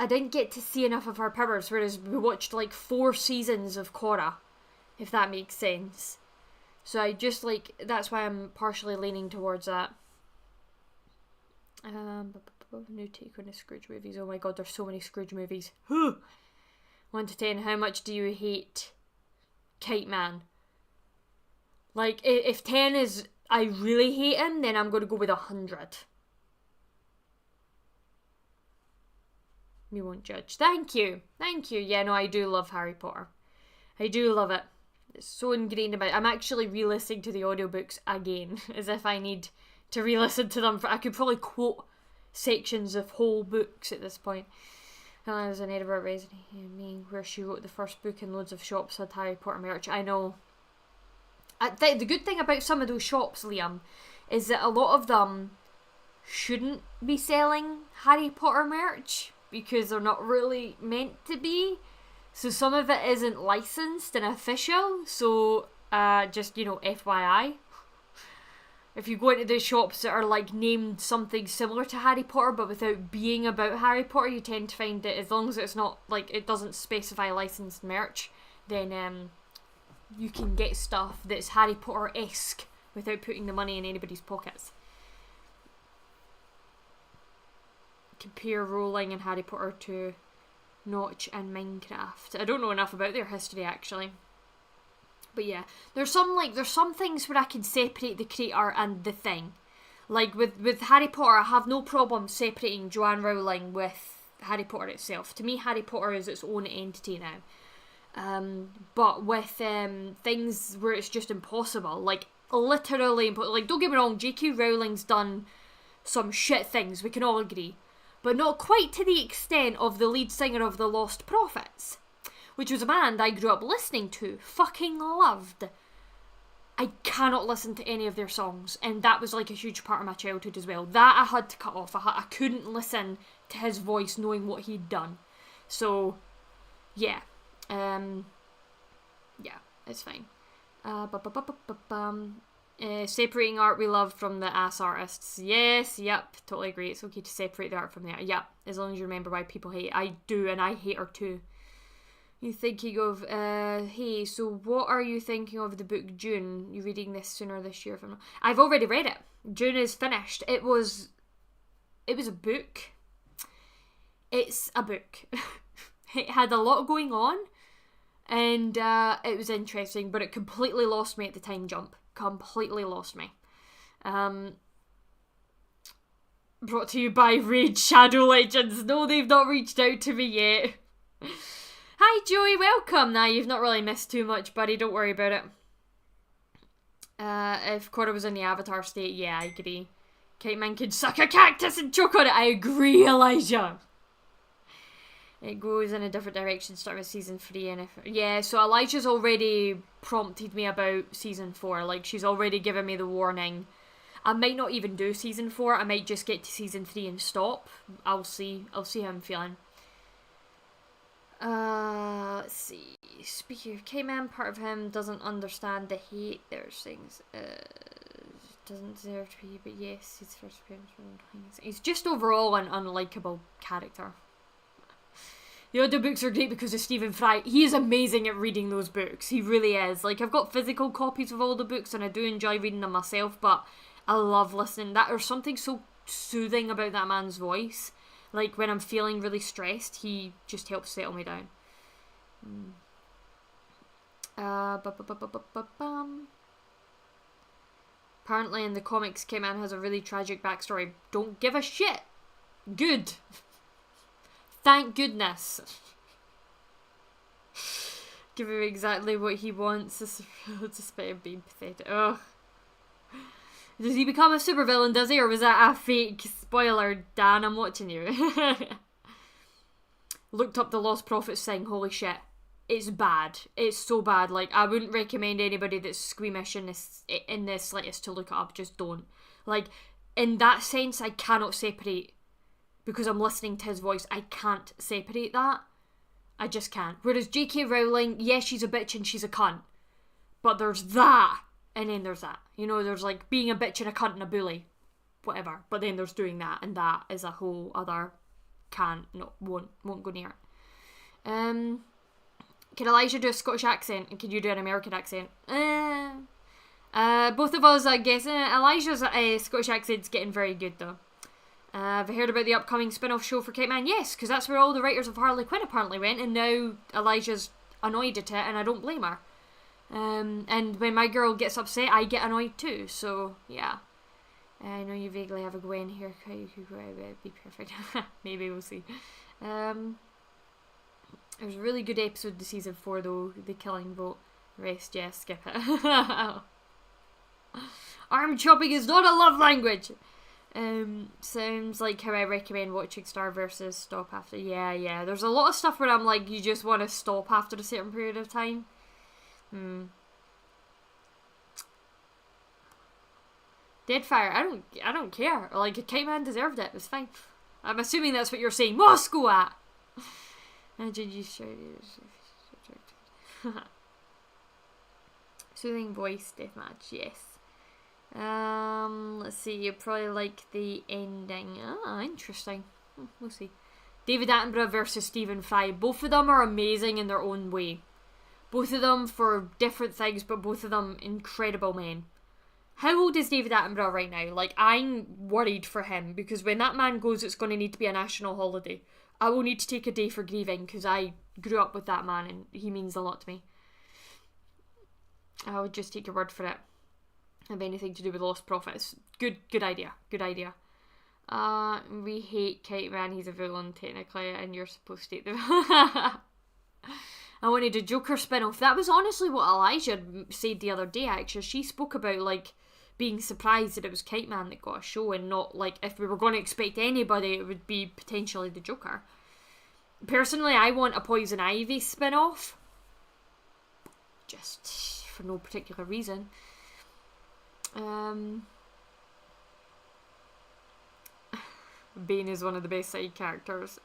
didn't get to see enough of her powers, whereas we watched like 4 seasons of Korra, if that makes sense. So I just like, that's why I'm partially leaning towards that. New take on the Scrooge movies. Oh my god, there's so many Scrooge movies. 1 to 10, how much do you hate Kite Man? Like, if 10 is I really hate him, then I'm going to go with 100. We won't judge. Thank you. Yeah, no, I do love Harry Potter. I do love it. It's so ingrained in my... I'm actually re-listening to the audiobooks again, as if I need to re-listen to them. I could probably quote sections of whole books at this point. I was in Edinburgh Residency, where she wrote the first book, and loads of shops had Harry Potter merch. I know. The good thing about some of those shops, Liam, is that a lot of them shouldn't be selling Harry Potter merch, because they're not really meant to be. So some of it isn't licensed and official. So just, FYI. If you go into the shops that are like named something similar to Harry Potter but without being about Harry Potter, you tend to find that as long as it's not like, it doesn't specify licensed merch, then you can get stuff that's Harry Potter-esque without putting the money in anybody's pockets. Compare Rowling and Harry Potter to Notch and Minecraft. I don't know enough about their history, actually. But yeah, there's some things where I can separate the creator and the thing. Like with Harry Potter, I have no problem separating Joanne Rowling with Harry Potter itself. To me, Harry Potter is its own entity now. But with things where it's just impossible, like literally, like, don't get me wrong, J.K. Rowling's done some shit things, we can all agree. But not quite to the extent of the lead singer of The Lost Prophets, which was a band I grew up listening to, fucking loved. I cannot listen to any of their songs, and that was like a huge part of my childhood as well. That I had to cut off. I couldn't listen to his voice knowing what he'd done. So, yeah. Yeah, it's fine. Separating art we love from the ass artists. Yes, yep, totally agree. It's okay to separate the art from the art. Yep, as long as you remember why people hate it. I do, and I hate her too. You thinking of, hey, so what are you thinking of the book June? You reading this sooner this year? I've already read it. June is finished. It was a book. It's a book. It had a lot going on, and it was interesting, but it completely lost me at the time jump. Completely lost me. Brought to you by Raid Shadow Legends. No, they've not reached out to me yet. Hi Joey, welcome. Nah, you've not really missed too much, buddy. Don't worry about it. If Korra was in the Avatar state, yeah, I agree. Kite Man could suck a cactus and choke on it. I agree, Elijah. It goes in a different direction starting with season 3, and so Elijah's already prompted me about season 4. Like, she's already given me the warning. I might not even do season 4. I might just get to season 3 and stop. I'll see how I'm feeling. Let's see. Speaking of K-Man, part of him doesn't understand the hate. There's things doesn't deserve to be, but yes, his first appearance. He's just overall an unlikable character. The audiobooks are great because of Stephen Fry. He is amazing at reading those books. He really is. Like, I've got physical copies of all the books and I do enjoy reading them myself, but I love listening. There's something so soothing about that man's voice. Like, when I'm feeling really stressed, he just helps settle me down. Apparently in the comics, Kate Man has a really tragic backstory. Don't give a shit. Good. Thank goodness. Give him exactly what he wants, despite him being pathetic. Ugh. Does he become a supervillain, does he? Or was that a fake spoiler? Dan, I'm watching you. Looked up the Lost Prophets thing. Holy shit. It's bad. It's so bad. Like, I wouldn't recommend anybody that's squeamish in this slightest to look it up. Just don't. Like, in that sense, I cannot separate. Because I'm listening to his voice, I can't separate that. I just can't. Whereas J.K. Rowling, yes, she's a bitch and she's a cunt. But there's that. And then there's that. You know, there's like being a bitch and a cunt and a bully. Whatever. But then there's doing that. And that is a whole other... won't go near it. Can Elijah do a Scottish accent? And can you do an American accent? Both of us, I guess. Elijah's Scottish accent's getting very good, though. Have you heard about the upcoming spin-off show for Kate Man? Yes, because that's where all the writers of Harley Quinn apparently went, and now Elijah's annoyed at it, and I don't blame her. And when my girl gets upset, I get annoyed too, so, yeah. I know you vaguely have a Gwen haircut, you could be perfect. Maybe, we'll see. It was a really good episode this season 4 though, the killing vote. Rest, yeah, skip it. Arm chopping is not a love language! Sounds like how I recommend watching Star versus stop after. Yeah. There's a lot of stuff where I'm like, you just want to stop after a certain period of time. Deadfire, I don't care. Like, Kite Man deserved it. It was fine. I'm assuming that's what you're saying. Moscow at. Did you show soothing voice deathmatch? Yes. Let's see. You probably like the ending. Ah, interesting. We'll see. David Attenborough versus Stephen Fry. Both of them are amazing in their own way. Both of them for different things, but both of them incredible men. How old is David Attenborough right now? Like, I'm worried for him, because when that man goes, it's going to need to be a national holiday. I will need to take a day for grieving, because I grew up with that man, and he means a lot to me. I would just take your word for it. Have anything to do with Lost Prophets. Good idea. Good idea. We hate Kite Man, he's a villain technically, and you're supposed to take them. I wanted a Joker spin-off. That was honestly what Elijah said the other day, actually. She spoke about, like, being surprised that it was Kite Man that got a show, and not, like, if we were going to expect anybody, it would be potentially the Joker. Personally, I want a Poison Ivy spin-off. Just for no particular reason. Bane is one of the best side characters.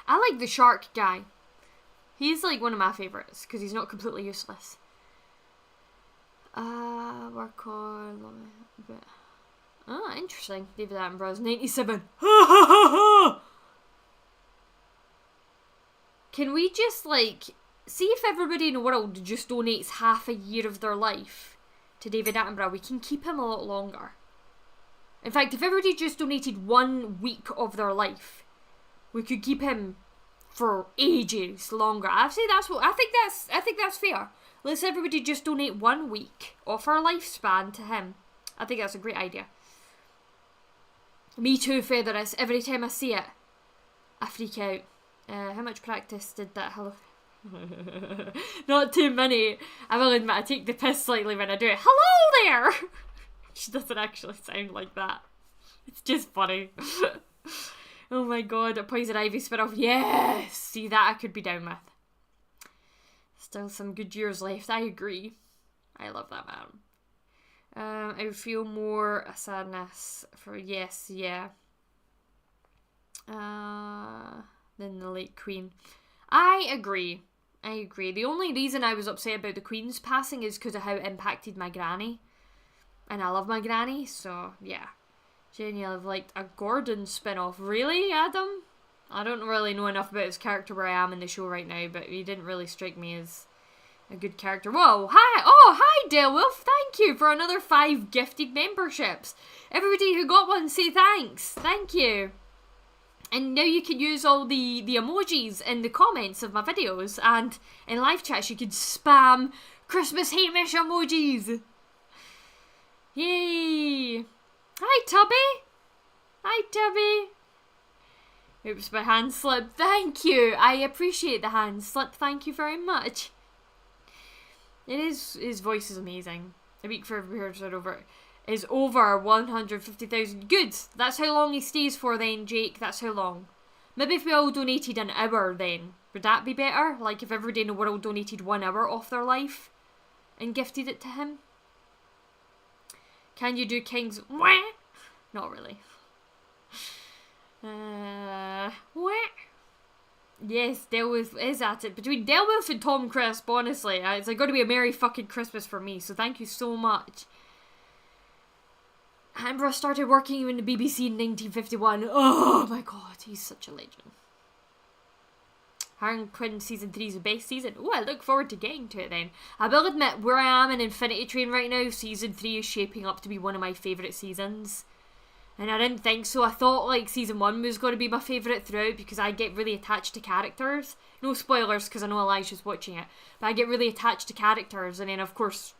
I like the shark guy. He's like one of my favourites because he's not completely useless. Work on a bit. Ah, interesting. David Attenborough's 97. Can we just like see if everybody in the world just donates half a year of their life to David Attenborough? We can keep him a lot longer. In fact, if everybody just donated 1 week of their life, we could keep him for ages longer. I think that's fair. Let's everybody just donate 1 week of our lifespan to him. I think that's a great idea. Me too, Featheris. Every time I see it, I freak out. How much practice did that hello? Not too many. I will admit I take the piss slightly when I do it. Hello there! She doesn't actually sound like that. It's just funny. Oh my god, a Poison Ivy spin-off. Yes! See, that I could be down with. Still some good years left. I agree. I love that man. I would feel more a sadness for yes, yeah. Than the late Queen. I agree. The only reason I was upset about the Queen's passing is because of how it impacted my granny. And I love my granny, so yeah. Jenny, I've liked a Gordon spin-off. Really, Adam? I don't really know enough about his character where I am in the show right now, but he didn't really strike me as a good character. Whoa, hi! Oh, hi, Dale Wolf. Thank you for another 5 gifted memberships. Everybody who got one, say thanks. Thank you. And now you can use all the emojis in the comments of my videos, and in live chats you can spam Christmas Hamish emojis. Yay! Hi, Tubby! Hi, Tubby! Oops, my hand slipped. Thank you! I appreciate the hand slip. Thank you very much. His voice is amazing. A week for every episode is over 150,000. Good! That's how long he stays for then, Jake. That's how long. Maybe if we all donated an hour then. Would that be better? Like if everybody in the world donated 1 hour off their life and gifted it to him? Can you do King's... Wah? Not really. Wah? Yes, Delwolf is at it. Between Delwolf and Tom Crisp, honestly, it's going to be a merry fucking Christmas for me, so thank you so much. Ambrose started working in the BBC in 1951. Oh my god, he's such a legend. Harley Quinn season 3 is the best season. Oh, I look forward to getting to it then. I will admit, where I am in Infinity Train right now, season 3 is shaping up to be one of my favourite seasons. And I didn't think so. I thought like season 1 was going to be my favourite throughout because I get really attached to characters. No spoilers because I know Elijah's watching it. But I get really attached to characters, and then of course,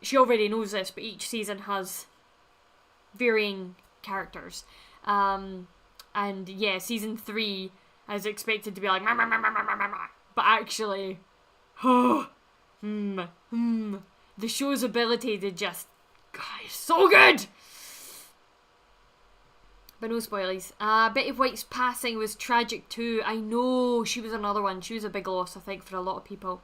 she already knows this, but each season has varying characters. And yeah, season 3 is expected to be like but actually the show's ability to just is so good. But no spoilies. Betty White's passing was tragic too. I know, she was another one. She was a big loss, I think, for a lot of people.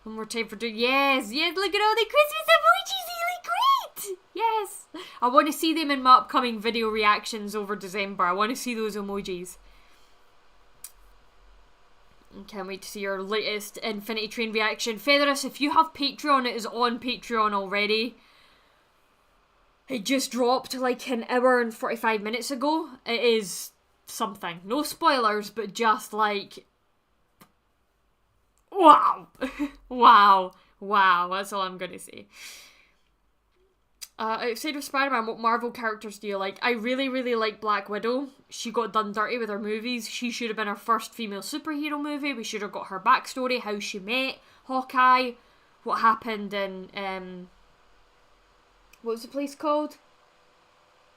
One more time for doing... Yes, look at all the Christmas emojis, they look great! Yes! I want to see them in my upcoming video reactions over December. I want to see those emojis. Can't wait to see your latest Infinity Train reaction. Featherus, if you have Patreon, it is on Patreon already. It just dropped like an hour and 45 minutes ago. It is something. No spoilers, but just like... Wow! Wow. That's all I'm going to say. Outside of Spider-Man, what Marvel characters do you like? I really, really like Black Widow. She got done dirty with her movies. She should have been her first female superhero movie. We should have got her backstory, how she met Hawkeye, what happened in... what was the place called?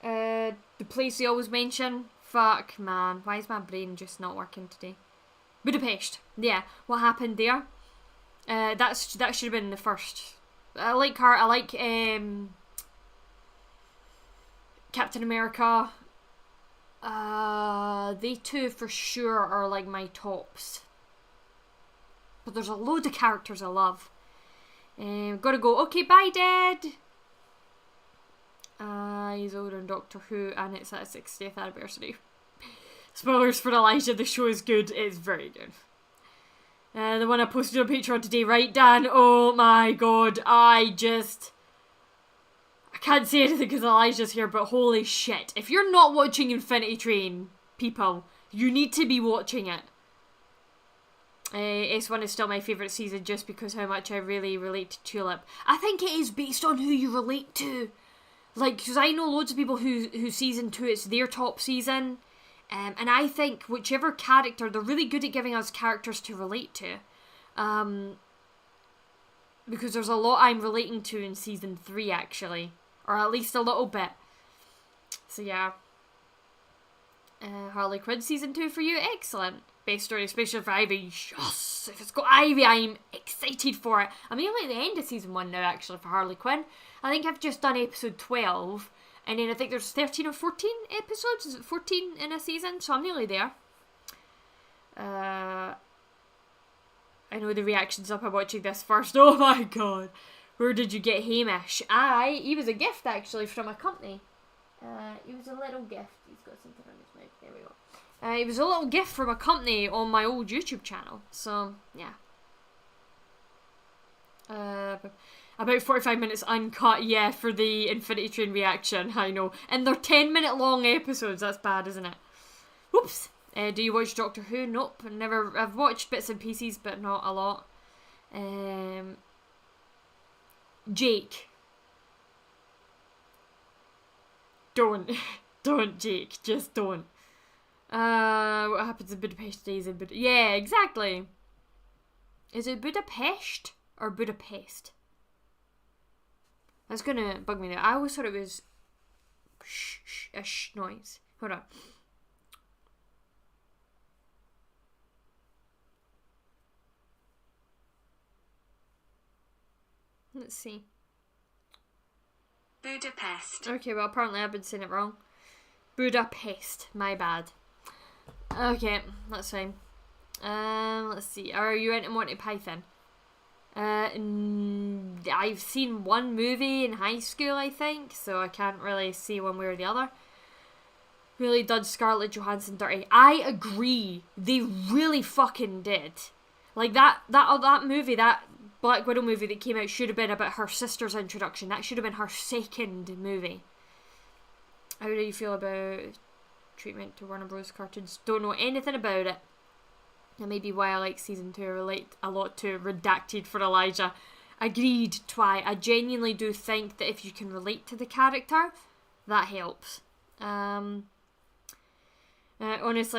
The place they always mention. Fuck, man. Why is my brain just not working today? Budapest. Yeah, what happened there? That should have been the first. I like her. I like Captain America. They two for sure are like my tops. But there's a load of characters I love. Gotta go. Okay, bye, Dad. He's older than Doctor Who, and it's at 60th anniversary. Spoilers for Elijah, the show is good. It's very good. The one I posted on Patreon today, right, Dan? Oh my god, I can't say anything because Elijah's here, but holy shit. If you're not watching Infinity Train, people, you need to be watching it. S1 is still my favourite season just because how much I really relate to Tulip. I think it is based on who you relate to. Like, because I know loads of people who season 2, it's their top season. And I think whichever character, they're really good at giving us characters to relate to. Because there's a lot I'm relating to in season 3, actually. Or at least a little bit. So, yeah. Harley Quinn season 2 for you? Excellent. Best story, especially for Ivy. Yes! If it's got Ivy, I'm excited for it. I'm nearly at the end of season 1 now, actually, for Harley Quinn. I think I've just done episode 12. And then I think there's 13 or 14 episodes. Is it 14 in a season? So I'm nearly there. I know the reaction's up. I'm watching this first. Oh my god. Where did you get Hamish? He was a gift, actually, from a company. He was a little gift. He's got something on his mouth. There we go. It was a little gift from a company on my old YouTube channel. So, yeah. About 45 minutes uncut, yeah, for the Infinity Train reaction, I know. And they're 10-minute long episodes, that's bad, isn't it? Oops. Do you watch Doctor Who? Nope, never. I've watched bits and pieces, but not a lot. Jake. Don't, Jake, just don't. What happens in Budapest stays in Budapest. Yeah, exactly. Is it Budapest or Budapest? That's gonna bug me now. I always thought it was shh noise. Hold on. Let's see. Budapest. Okay, well apparently I've been saying it wrong. Budapest. My bad. Okay, that's fine. Let's see. Are you into Monty Python? I've seen one movie in high school, I think, so I can't really see one way or the other. Really done Scarlett Johansson dirty. I agree. They really fucking did. Like that movie, that Black Widow movie that came out should have been about her sister's introduction. That should have been her second movie. How do you feel about treatment to Warner Bros. Cartoons? Don't know anything about it. That may be why I like season 2. I relate a lot to Redacted for Elijah. Agreed, Twy. I genuinely do think that if you can relate to the character, that helps. Honestly,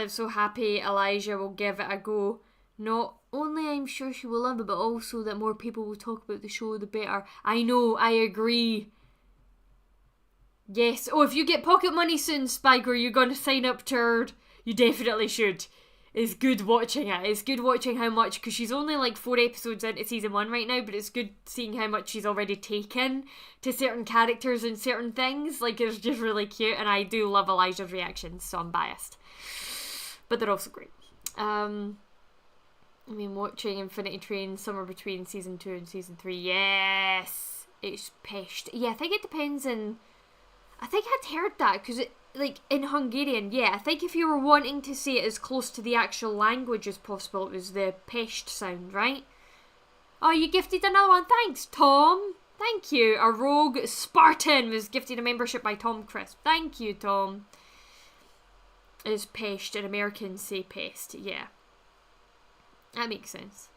I'm so happy Elijah will give it a go. Not only I'm sure she will love it, but also that more people will talk about the show, the better. I know, I agree. Yes. Oh, if you get pocket money soon, Spiker, you're going to sign up to her. You definitely should. It's good watching it. It's good watching how much, because she's only like 4 episodes into season 1 right now, but it's good seeing how much she's already taken to certain characters and certain things. Like, it's just really cute, and I do love Elijah's reactions, so I'm biased. But they're also great. I mean, watching Infinity Train somewhere between season 2 and season 3. Yes! It's peshed. Yeah, I think it depends on... I think I'd heard that, because it, like, in Hungarian, yeah, I think if you were wanting to say it as close to the actual language as possible, it was the peshed sound, right? Oh, you gifted another one. Thanks, Tom. Thank you. A rogue Spartan was gifted a membership by Tom Crisp. Thank you, Tom. It's peshed, and Americans say pest. Yeah. That makes sense.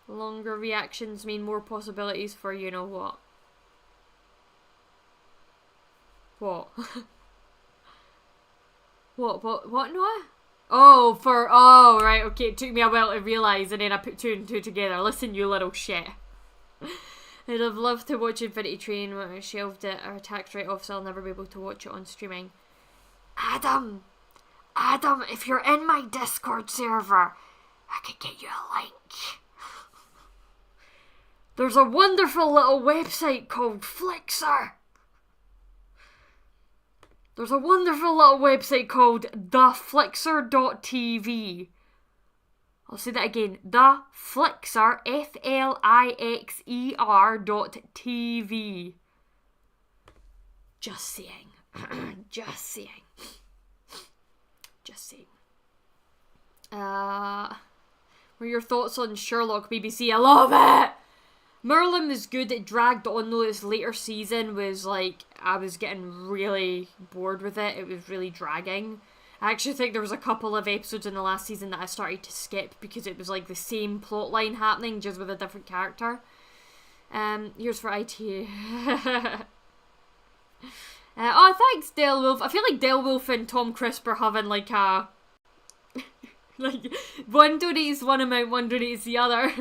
Longer reactions mean more possibilities for you know what. What? What, Noah? Oh, right, okay, it took me a while to realise and then I put 2 and 2 together. Listen, you little shit. I'd have loved to watch Infinity Train when I shelved it or tax write-off, so I'll never be able to watch it on streaming. Adam, if you're in my Discord server, I could get you a link. There's a wonderful little website called Flixer. There's a wonderful little website called theflixer.tv. I'll say that again. Theflixer, FLIXER.tv. Just saying. Just saying. Just saying. What are your thoughts on Sherlock, BBC? I love it! Merlin was good. It dragged on though. This later season was like, I was getting really bored with it. It was really dragging. I actually think there was a couple of episodes in the last season that I started to skip because it was like the same plot line happening just with a different character. Here's for IT. Oh, thanks, Del Wolf. I feel like Del Wolf and Tom Crisp are having like a... like, one donates one amount, one donates the other.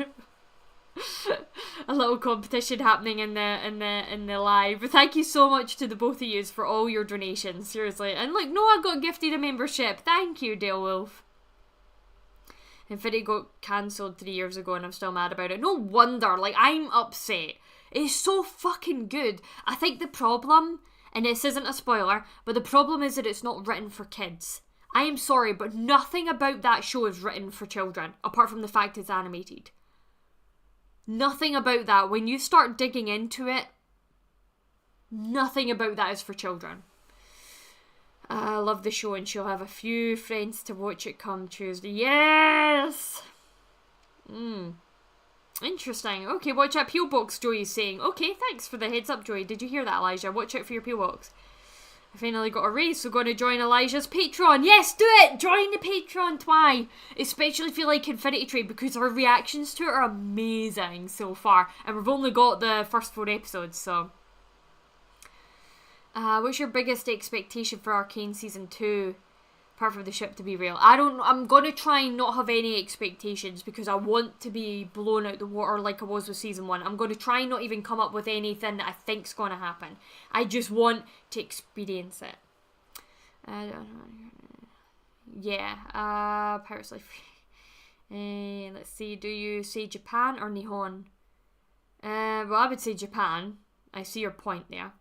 A little competition happening in the live. But thank you so much to the both of you for all your donations, seriously. And look, Noah got gifted a membership. Thank you, Dale Wolf. Infinity got cancelled 3 years ago and I'm still mad about it. No wonder, like, I'm upset. It's so fucking good. I think the problem, and this isn't a spoiler, but the problem is that it's not written for kids. I am sorry, but nothing about that show is written for children, apart from the fact it's animated. Nothing about that. When you start digging into it, nothing about that is for children. I love the show and she'll have a few friends to watch it come Tuesday. Yes! Interesting. Okay, watch out. P.O. Box, Joey is saying. Okay, thanks for the heads up, Joey. Did you hear that, Elijah? Watch out for your P.O. Box. I finally got a raise, so going to join Elijah's Patreon. Yes, do it! Join the Patreon, Twy! Especially if you like Infinity Train, because our reactions to it are amazing so far. And we've only got the first 4 episodes, so... what's your biggest expectation for Arcane Season 2? apart from the ship to be real. I'm gonna try and not have any expectations because I want to be blown out the water like I was with season 1. I'm gonna try and not even come up with anything that I think's gonna happen. I just want to experience it. Yeah, Pirates Life. Let's see, do you say Japan or Nihon? Well, I would say Japan. I see your point there.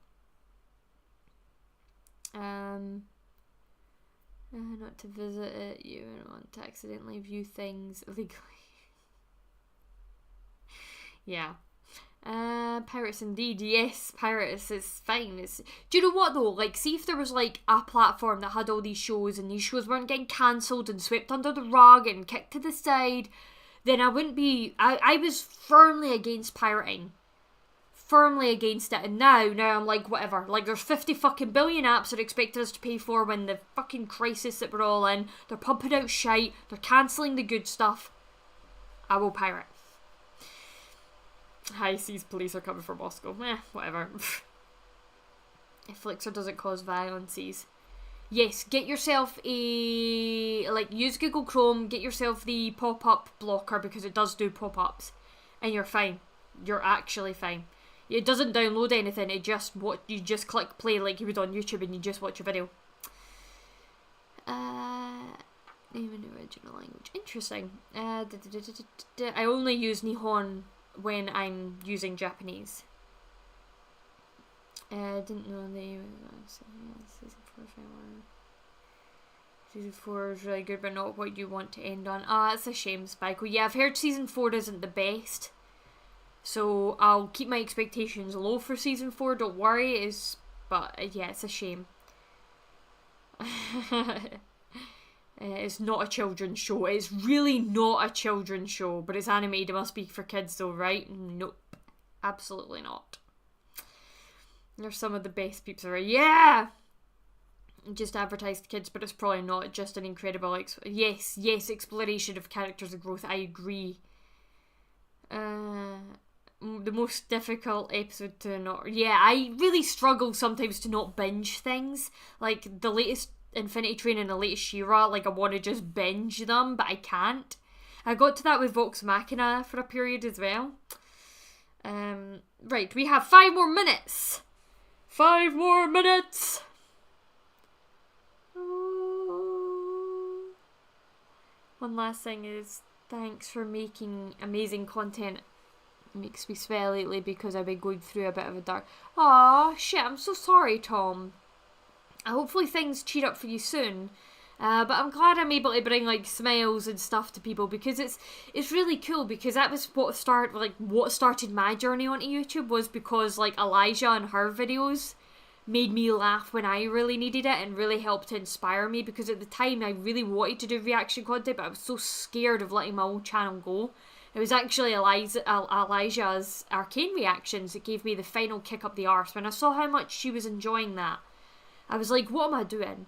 Not to visit it, you don't want to accidentally view things illegally. Yeah. Pirates indeed, yes, Pirates is fine. Do you know what though? Like, see if there was like a platform that had all these shows and these shows weren't getting cancelled and swept under the rug and kicked to the side, then I wouldn't be. I was firmly against pirating. Firmly against it, and now I'm like, whatever. Like, there's 50 fucking billion apps they're expecting us to pay for when the fucking crisis that we're all in. They're pumping out shite. They're cancelling the good stuff. I will pirate. High seas police are coming for Moscow. Whatever. If Flixer doesn't cause violences. Yes, get yourself use Google Chrome, get yourself the pop-up blocker because it does do pop-ups. And you're fine. You're actually fine. It doesn't download anything, you just click play like you would on YouTube and you just watch a video. Name an original language. Interesting. I only use Nihon when I'm using Japanese. Didn't know the season 4 final. Season 4 is really good, but not what you want to end on. It's a shame, Spike. Yeah, I've heard season 4 isn't the best. So I'll keep my expectations low for season 4, don't worry, but yeah, it's a shame. It's not a children's show. It's really not a children's show, but it's animated, it must be for kids though, right? Nope. Absolutely not. They're some of the best peeps around. Yeah! Just advertised to kids, but it's probably not. Just an incredible yes, exploration of characters and growth, I agree. The most difficult episode to not... Yeah, I really struggle sometimes to not binge things. Like, the latest Infinity Train and the latest She-Ra, like, I want to just binge them, but I can't. I got to that with Vox Machina for a period as well. Right, we have 5 more minutes. 5 more minutes! One last thing is, thanks for making amazing content. It makes me swell lately because I've been going through a bit of a dark... Aw, shit, I'm so sorry, Tom. Hopefully things cheer up for you soon. But I'm glad I'm able to bring like smiles and stuff to people because it's really cool because that was what started my journey onto YouTube was because like Elijah and her videos made me laugh when I really needed it and really helped to inspire me because at the time I really wanted to do reaction content but I was so scared of letting my old channel go. It was actually Elijah's arcane reactions that gave me the final kick up the arse. When I saw how much she was enjoying that, I was like, what am I doing?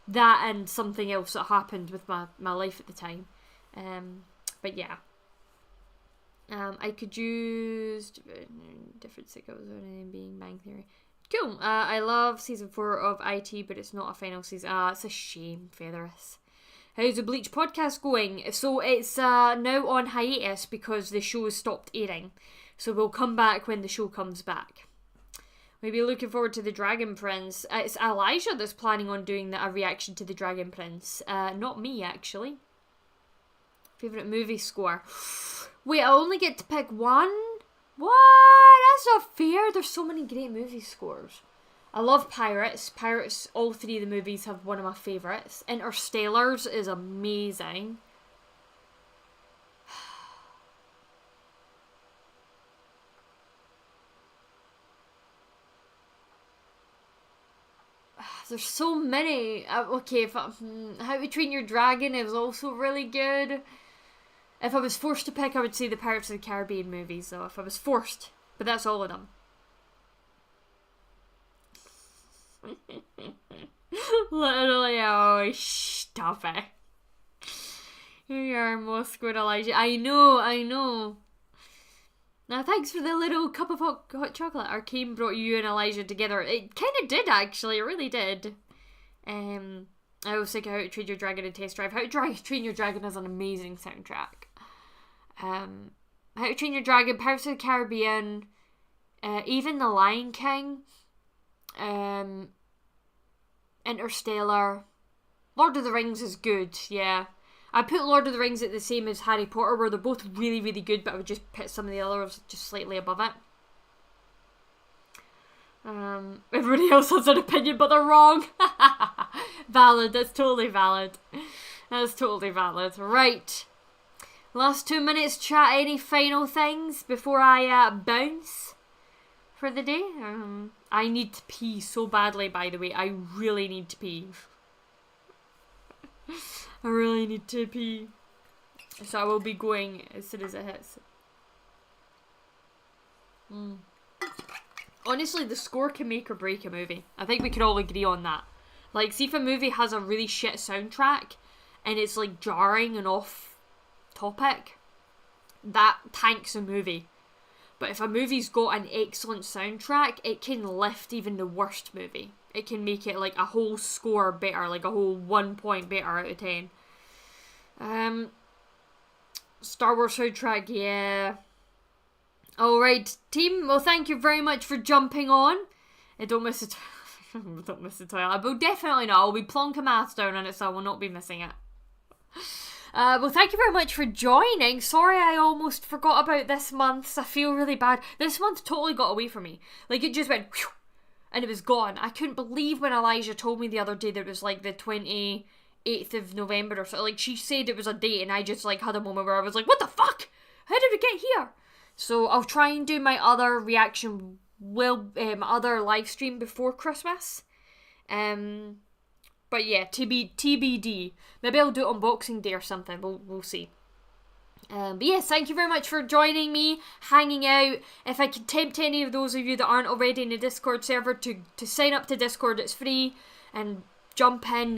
That and something else that happened with my life at the time. But yeah. I could use different sickos on being Bang Theory. Cool. I love season 4 of IT, but it's not a final season. It's a shame, Featherus. How's the Bleach podcast going? So it's now on hiatus because the show has stopped airing. So we'll come back when the show comes back. Maybe looking forward to the Dragon Prince. It's Elijah that's planning on doing a reaction to the Dragon Prince. Not me, actually. Favourite movie score. Wait, I only get to pick one? What? That's not fair. There's so many great movie scores. I love Pirates. Pirates, all 3 of the movies have one of my favourites. Interstellars is amazing. There's so many. Okay, How to Train Your Dragon is also really good. If I was forced to pick, I would say the Pirates of the Caribbean movies, though. If I was forced. But that's all of them. Literally, oh, stop it. Here you are, Moscow and Elijah. I know. Now, thanks for the little cup of hot chocolate. Arcane brought you and Elijah together. It kind of did, actually. It really did. I was thinking How to Train Your Dragon and Test Drive. How to Train Your Dragon has an amazing soundtrack. How to Train Your Dragon, Pirates of the Caribbean, even The Lion King, Interstellar, Lord of the Rings is good, yeah. I put Lord of the Rings at the same as Harry Potter, where they're both really, really good, but I would just put some of the others just slightly above it. Everybody else has an opinion, but they're wrong. Valid, that's totally valid. That's totally valid. Right. Last 2 minutes, chat. Any final things before I bounce for the day? I need to pee so badly, by the way. I really need to pee. I really need to pee. So I will be going as soon as it hits. Honestly, the score can make or break a movie. I think we can all agree on that. Like, see if a movie has a really shit soundtrack and it's like jarring and off topic, that tanks a movie. But if a movie's got an excellent soundtrack, it can lift even the worst movie. It can make it like a whole score better, like a whole 1 point better out of 10. Star Wars soundtrack, yeah. Alright, team. Well, thank you very much for jumping on. Don't miss the don't miss the toilet. I will definitely not. I'll be plonking my ass down on it, so I will not be missing it. Well, thank you very much for joining. Sorry I almost forgot about this month. I feel really bad. This month totally got away from me. Like, it just went whew, and it was gone. I couldn't believe when Elijah told me the other day that it was like the 28th of November or so. Like, she said it was a date and I just like had a moment where I was like, what the fuck? How did we get here? So I'll try and do my other reaction, other live stream before Christmas. But yeah, TBD. Maybe I'll do it on Boxing Day or something. We'll see. But yes, thank you very much for joining me, hanging out. If I can tempt any of those of you that aren't already in the Discord server to sign up to Discord, it's free, and jump in.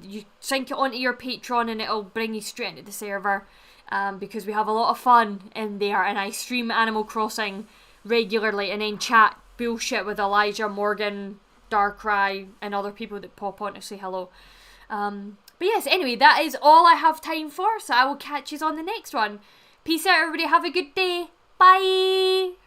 You sync it onto your Patreon and it'll bring you straight into the server. Because we have a lot of fun in there, and I stream Animal Crossing regularly and then chat bullshit with Elijah, Morgan, Darkrai, and other people that pop on to say hello. But yes, anyway, that is all I have time for, so I will catch you on the next one. Peace out, everybody. Have a good day. Bye.